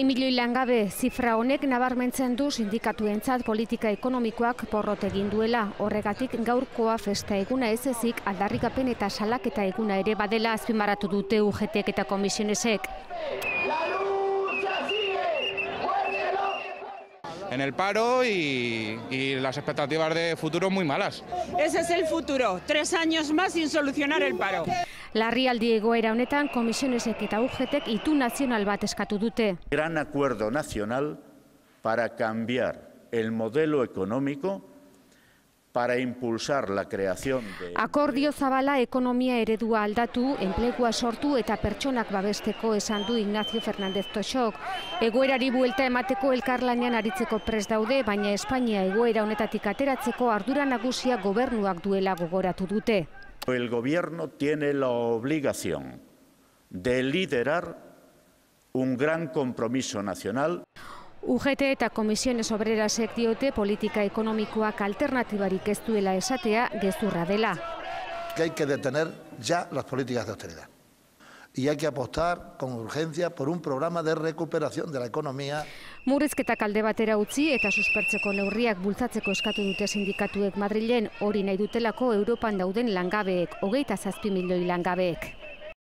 2 milioi langabe zifra honek nabarmentzen du sindikatuentzat politika ekonomikoak porrot egin duela. Horregatik gaurkoa festa eguna ez ezik aldarrikapen eta salaketa eguna ere badela azpimarratu dute UGTek eta komisionesek. En el paro y las expectativas de futuro muy malas. Ese es el futuro, 3 años más sin solucionar el paro. Larrialdi egoera honetan komisionesek eta UGTek itun nazional bat eskatu dute. Gran acuerdo nacional para cambiar el modelo económico, para impulsar la creación de... Akordio zabala ekonomia eredua aldatu, enplegua sortu eta pertsonak babesteko esan du Ignacio Fernández Toxok. Egoerari buelta emateko elkarlanean aritzeko prest daude, baina Espainia egoera honetatik ateratzeko ardura nagusia gobernuak duela gogoratu dute. El gobierno tiene la obligación de liderar un gran compromiso nacional. UGT eta Komisiones Obrerasek diote politika ekonomikoak alternatibarik ez duela esatea gezurra dela. Que hay que detener ya las políticas de austeridad. Y hay que apostar con urgencia por un programa de recuperación de la economía. Murrizketak alde batera utzi eta suspertzeko neurriak bultzatzeko eskatu dute sindikatuek Madrilen, hori nahi dutelako Europan dauden langabeek, 27 milioi langabeek.